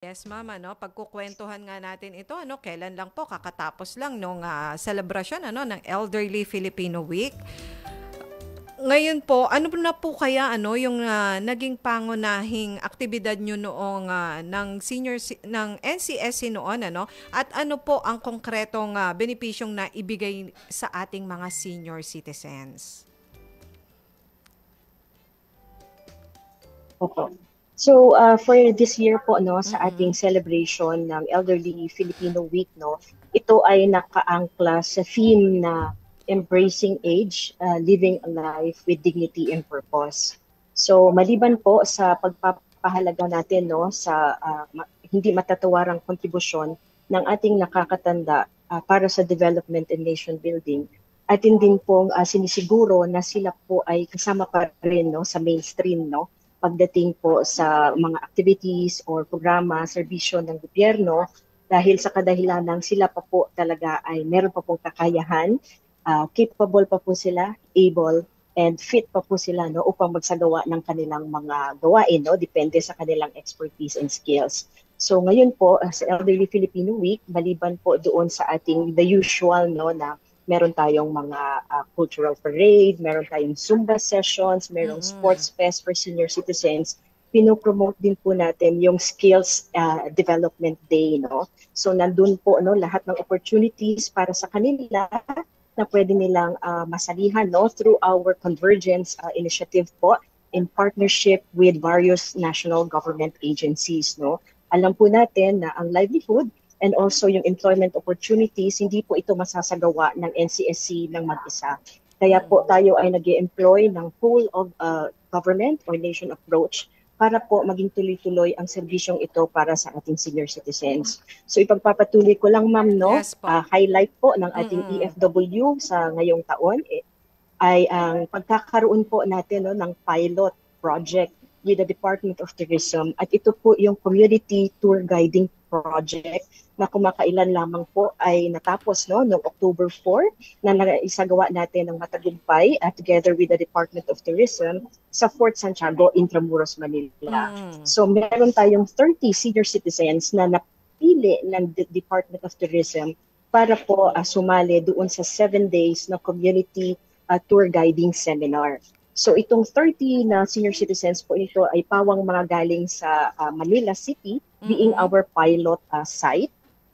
Yes, ma'am, pagkukwentuhan nga natin ito, kailan lang po, kakatapos lang nung celebration, ng Elderly Filipino Week. Ngayon po, ano na po kaya, yung naging pangunahing aktibidad nyo noong ng NCSC noon, at ano po ang konkretong benepisyong na ibigay sa ating mga senior citizens? Opo. So, for this year po, no, sa ating Mm-mm. celebration ng Elderly Filipino Week, no, ito ay nakaangkla sa theme na Embracing Age, Living a Life with Dignity and Purpose. So, maliban po sa pagpapahalaga natin, no, sa hindi matatawarang kontribusyon ng ating nakakatanda para sa development and nation building, atin din pong sinisiguro na sila po ay kasama pa rin, no, sa mainstream, no, pagdating po sa mga activities or programa, serbisyo ng gobyerno dahil sa kadahilanang sila pa po talaga ay meron pa pong kakayahan, capable pa po sila, able, and fit pa po sila, no, upang magsagawa ng kanilang mga gawain, no, depende sa kanilang expertise and skills. So ngayon po sa Elderly Filipino Week, maliban po doon sa ating the usual, no, na meron tayong mga cultural parade, meron tayong Zumba sessions, merong Mm-mm. sports fest for senior citizens. Pinopromote din po natin yung skills development day, no? So nandun po, no, lahat ng opportunities para sa kanila na pwede nilang masalihan, no, through our convergence initiative po in partnership with various national government agencies, no. Alam po natin na ang livelihood and also yung employment opportunities, hindi po ito masasagawa ng NCSC ng mag-isa. Kaya po Mm-mm. tayo ay nag-employ ng whole of government or nation approach para po maging tuloy-tuloy ang serbisyong ito para sa ating senior citizens. So ipagpapatuloy ko lang, ma'am, no, Yes po. highlight po ng ating Mm-mm. EFW sa ngayong taon ay ang pagkakaroon po natin, no, ng pilot project with the Department of Tourism, at ito po yung community tour guiding project na kumakailan lamang po ay natapos, no, noong October 4 na naisagawa natin ng matagumpay together with the Department of Tourism sa Fort Santiago, Intramuros, Manila. Mm. So meron tayong 30 senior citizens na napili ng Department of Tourism para po sumali doon sa 7 days na community tour guiding seminar. So itong 30 na senior citizens po ito ay pawang mga galing sa Manila City, being Mm-mm. our pilot site.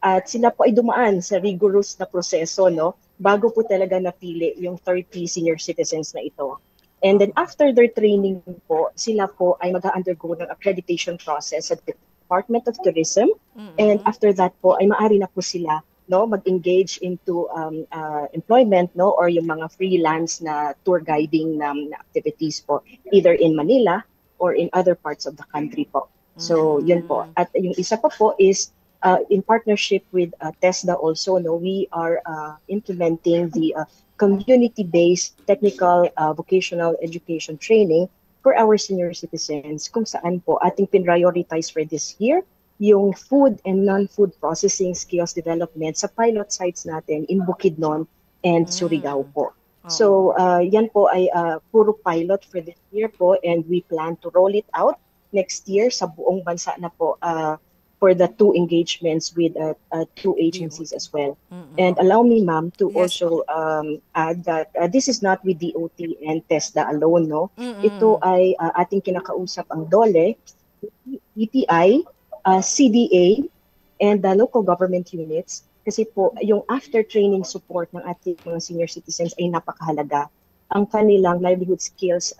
At sila po ay dumaan sa rigorous na proseso, no, bago po talaga napili yung 30 senior citizens na ito. And then Oo. after their training po, sila po ay mag-undergo ng accreditation process sa Department of Tourism. And Mm-mm. after that po ay maaari na po sila, no, mag-engage into employment, no, or yung mga freelance na tour guiding na activities po either in Manila or in other parts of the country po. So yun po. Mm. At yung isa pa po is in partnership with TESDA also, no, we are implementing the community-based technical vocational education training for our senior citizens, kung saan po ating pinrioritize for this year yung food and non-food processing skills development sa pilot sites natin in Bukidnon and Surigao Mm. po. Oo. So yan po ay puro pilot for this year po, and we plan to roll it out next year sa buong bansa na po for the two engagements with two agencies DOT. as well. And Mm-mm. allow me, ma'am, to Yes po. also add that this is not with DOT and TESDA alone, no? Ito Mm-mm. ay ating kinakausap ang DOLE, ETI, CDA, and the local government units, kasi po yung after training support ng ating mga senior citizens ay napakahalaga. Ang kanilang livelihood skills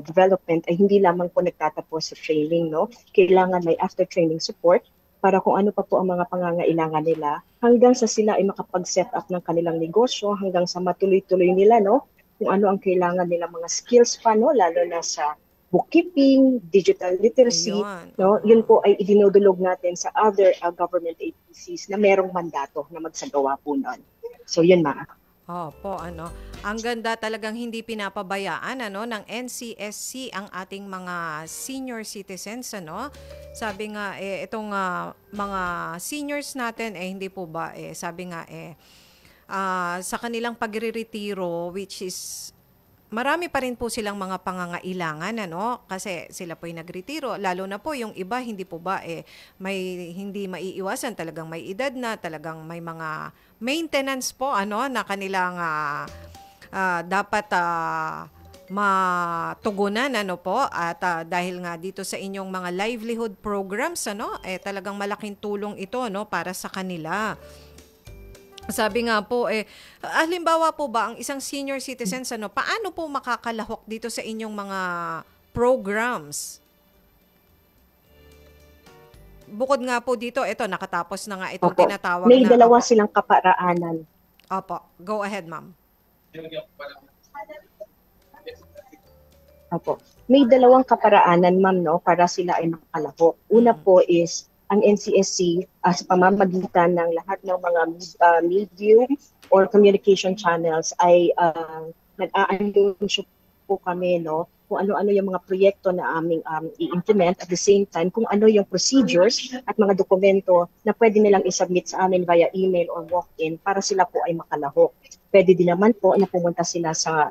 development ay hindi lamang po nagtatapos sa training, no? Kailangan may after training support para kung ano pa po ang mga pangangailangan nila hanggang sa sila ay makapag-set up ng kanilang negosyo, hanggang sa matuloy-tuloy nila, no, kung ano ang kailangan nila mga skills pa, no, lalo na sa bookkeeping, digital literacy, Ayun. no, Oo. yun po ay idinudulog natin sa other government agencies na merong mandato na magsagawa po nun. So yun, ma'am. Opo, ang ganda talagang hindi pinapabayaan ng NCSC ang ating mga senior citizens, Sabi nga itong mga seniors natin hindi po ba sabi nga sa kanilang pagreretiro, which is marami pa rin po silang mga pangangailangan, ano, kasi sila po yung nagretiro, lalo na po yung iba, hindi po ba, may hindi maiiwasan, talagang may edad na, talagang may mga maintenance po, ano, na kanilang dapat matugunan, ano po, at dahil nga dito sa inyong mga livelihood programs, ano, talagang malaking tulong ito, no, para sa kanila. Sabi nga po, halimbawa po ba, ang isang senior citizens, ano, paano po makakalahok dito sa inyong mga programs? Bukod nga po dito, ito, nakatapos na nga itong Opo. tinatawag May na... dalawa Opo, silang kaparaanan. opo, go ahead, ma'am. Opo. May dalawang kaparaanan, ma'am, no, para sila ay makalahok. Una po is ang NCSC sa pamamagitan ng lahat ng mga medium or communication channels ay nag-a-anunsyo po kami, no, kung ano-ano yung mga proyekto na aming i-implement, at the same time kung ano yung procedures at mga dokumento na pwede nilang isubmit sa amin via email or walk-in para sila po ay makalahok. Pwede din naman po na pumunta sila sa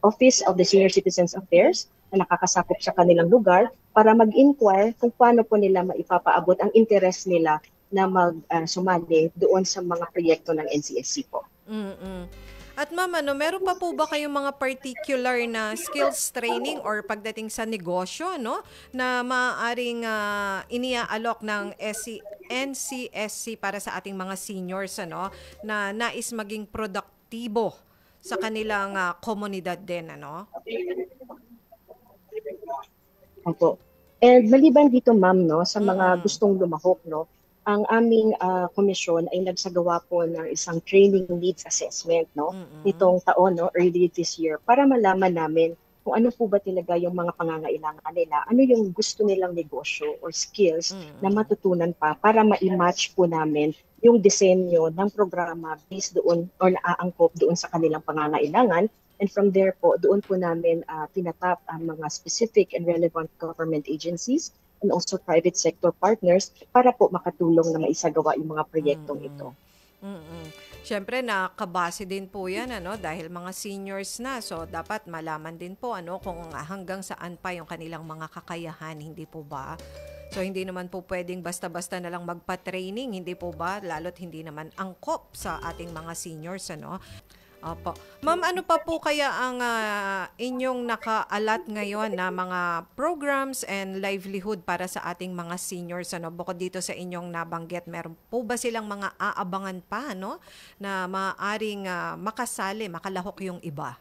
Office of the Senior Citizens Affairs na nakakasakop sa kanilang lugar para mag-inquire kung paano po nila maipapaabot ang interest nila na sumali doon sa mga proyekto ng NCSC po. At ma'am, ano, meron pa po ba kayong mga particular na skills training or pagdating sa negosyo, no, na maaaring iniaalok ng NCSC para sa ating mga seniors, ano, na nais maging produktibo sa kanilang komunidad din, ano? Opo. And maliban dito, ma'am, no, sa mga gustong lumahok, no, ang aming komisyon ay nagsagawa po ng isang training needs assessment, no, nitong taon, no, early this year, para malaman namin kung ano po ba talaga yung mga pangangailangan nila, ano yung gusto nilang negosyo or skills na matutunan pa para ma-match po namin yung disenyo ng programa based doon or naaangkop doon sa kanilang pangangailangan. And from there po, doon po namin tinatap ang mga specific and relevant government agencies and also private sector partners para po makatulong na maisagawa yung mga proyektong ito. Siyempre, nakabase din po yan, ano, dahil mga seniors na. So, dapat malaman din po, ano, kung hanggang saan pa yung kanilang mga kakayahan, hindi po ba? So, hindi naman po pwedeng basta-basta na lang magpa-training, hindi po ba? Lalo't hindi naman angkop sa ating mga seniors, ano? Opo. Ma'am, ano pa po kaya ang inyong nakaalat ngayon na mga programs and livelihood para sa ating mga seniors, ano? Bukod dito sa inyong nabanggit, meron po ba silang mga aabangan pa, no, na maaaring makasali, makalahok yung iba?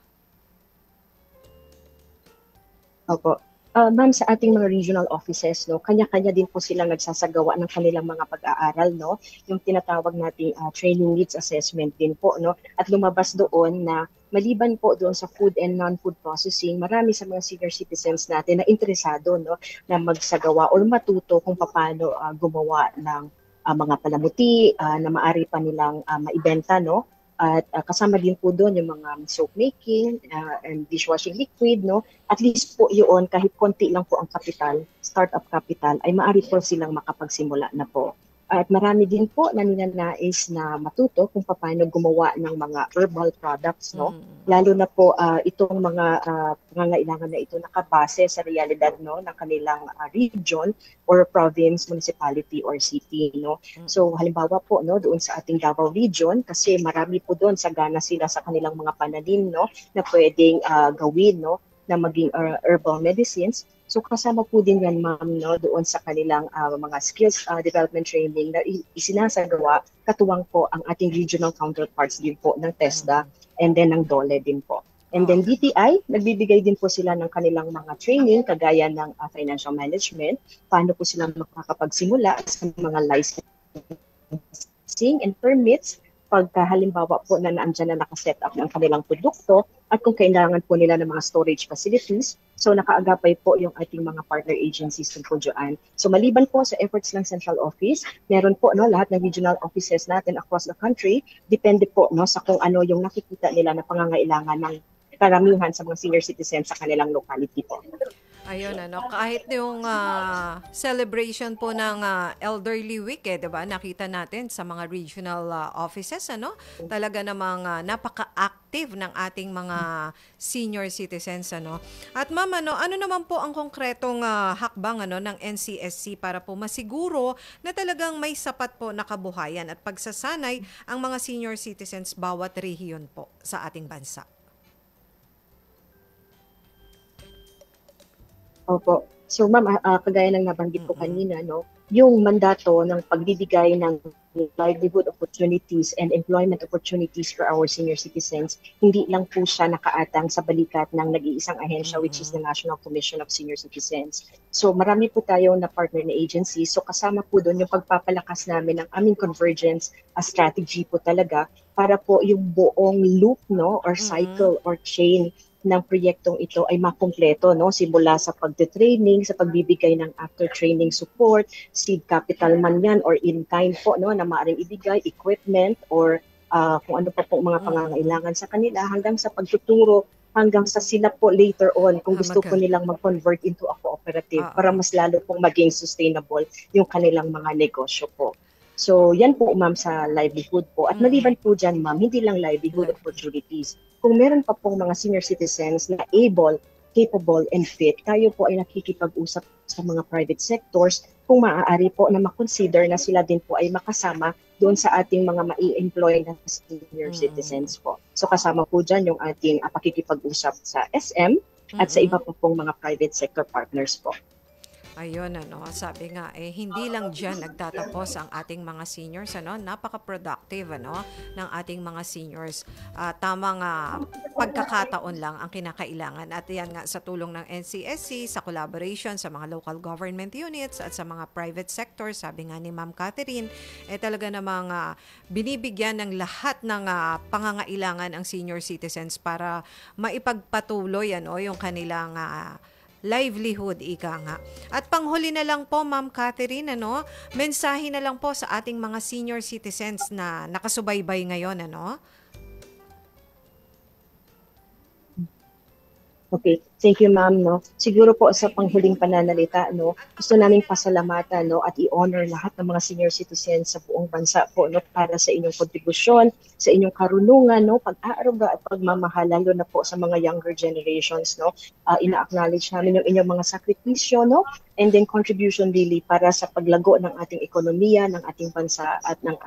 Opo. Ma'am, sa ating mga regional offices, no, kanya-kanya din po silang nagsasagawa ng kanilang mga pag-aaral, no, yung tinatawag nating training needs assessment din po, no, at lumabas doon na maliban po doon sa food and non-food processing, marami sa mga senior citizens natin na interesado, no, na magsagawa o matuto kung paano gumawa ng mga palamuti na maaari pa nilang maibenta, no. At kasama din po doon yung mga soap making and dishwashing liquid, no? At least po yun, kahit konti lang po ang capital, startup capital, ay maaari po silang makapagsimula na po. At marami din po na ninanais na matuto kung paano gumawa ng mga herbal products, no? Lalo na po itong mga pangangailangan na ito nakabase sa realidad, no, ng kanilang region or province, municipality or city, no. So halimbawa po, no, doon sa ating Davao region, kasi marami po doon sagana sila sa kanilang mga pananim, no, na pwedeng gawin, no, na maging herbal medicines. So kasama po din yan, ma'am, no, doon sa kanilang mga skills development training na isinasagawa, katuwang po ang ating regional counterparts din po ng TESDA and then ng DOLE din po. And then DTI, nagbibigay din po sila ng kanilang mga training kagaya ng financial management, paano po sila makakapagsimula sa mga licensing and permits pagka halimbawa po na naandyan na nakaset up ng kanilang produkto at kung kailangan po nila ng mga storage facilities. So nakaagapay po yung ating mga partner agencies po dyan. So maliban po sa efforts ng central office, meron po, no, lahat ng regional offices natin across the country, depende po, no, sa kung ano yung nakikita nila na pangangailangan ng karamihan sa mga senior citizens sa kanilang locality po. Ayun ano, kahit yung celebration po ng Elderly Week 'di ba? Nakita natin sa mga regional offices ano, talaga namang napaka-active ng ating mga senior citizens ano. At ma'am ano naman po ang konkretong hakbang ano ng NCSC para po masiguro na talagang may sapat po na kabuhayan at pagsasanay ang mga senior citizens bawat rehiyon po sa ating bansa? Opo. So ma'am, kagaya ng nabanggit ko Mm. kanina, no, yung mandato ng pagbibigay ng livelihood opportunities and employment opportunities for our senior citizens, hindi lang po siya nakaatang sa balikat ng nag-iisang ahensya, which is the Mm. National Commission of Senior Citizens. So marami po tayo na partner na agencies. So kasama po doon yung pagpapalakas namin ng aming convergence strategy po talaga para po yung buong loop, no, or Mm. cycle or chain ng proyektong ito ay makumpleto, no? Simula sa pagte-training, sa pagbibigay ng after-training support, seed capital man yan or in-kind po, no? Na maaaring ibigay, equipment or kung ano pa po mga Mm. pangangailangan sa kanila hanggang sa pagtuturo hanggang sa sila po later on kung gusto po Mag nilang mag-convert into a cooperative para Oo. mas lalo pong maging sustainable yung kanilang mga negosyo po. So, yan po ma'am sa livelihood po. At Mm. maliban po dyan ma'am, hindi lang livelihood Livelihood. opportunities. Kung meron pa pong mga senior citizens na able, capable, and fit, tayo po ay nakikipag-usap sa mga private sectors kung maaari po na makonsider na sila din po ay makasama doon sa ating mga mai-employ na senior Mm. citizens po. So kasama po dyan yung ating pakikipag-usap sa SM at sa Mm. iba pa pong mga private sector partners po. Ayun ano, sabi nga hindi lang diyan nagtatapos ang ating mga seniors ano, napaka-productive ano ng ating mga seniors. Tamang pagkakataon lang ang kinakailangan at yan nga sa tulong ng NCSC sa collaboration sa mga local government units at sa mga private sector, sabi nga ni Ma'am Catherine, talaga namang binibigyan ng lahat ng pangangailangan ang senior citizens para maipagpatuloy ano yung kanilang livelihood, ika nga. At panghuli na lang po, Ma'am Catherine, ano, mensahe na lang po sa ating mga senior citizens na nakasubaybay ngayon, ano? Okay, thank you ma'am, no. Siguro po sa panghuling pananalita, no, gusto naming pasalamatan, no, at i-honor lahat ng mga senior citizens sa buong bansa po, no, para sa inyong kontribusyon, sa inyong karunungan, no, pag-aaruga at pagmamahal lalo na po sa mga younger generations, no. Ina-acknowledge namin yung inyong mga sakripisyo, no, and then contribution really para sa paglago ng ating ekonomiya, ng ating bansa at ng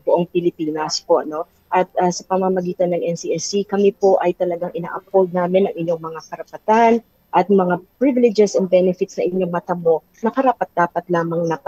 buong Pilipinas po, no. At sa pamamagitan ng NCSC, kami po ay talagang ina-uphold namin ang inyong mga karapatan at mga privileges and benefits na inyong matamo na karapat-dapat lamang na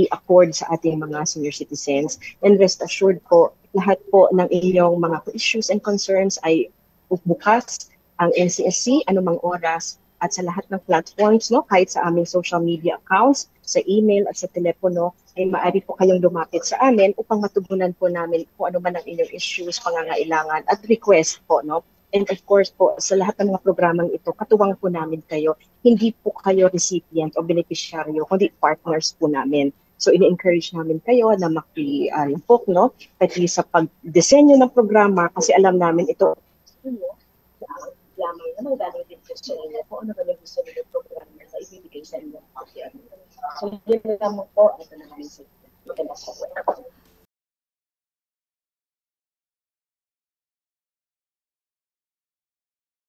i-accord sa ating mga senior citizens. And rest assured po, lahat po ng inyong mga issues and concerns ay bukas ang NCSC anumang oras at sa lahat ng platforms, no, kahit sa aming social media accounts, sa email at sa telepono, ay maaari po kayong lumapit sa amin upang matugunan po namin kung ano man ang inyong issues, pangangailangan at request po, no. And of course po, sa lahat ng mga programang ito, katuwang po namin kayo. Hindi po kayo recipient o beneficiaryo, kundi partners po namin. So, ini-encourage namin kayo na makilapok, no, pati sa pagdisenyo ng programa kasi alam namin ito lamang na magaling din sa inyo kung ano ba yung gusto niyo programa na ibibigay sa inyo. So, yun lang po. Ito na lang sa maganda po.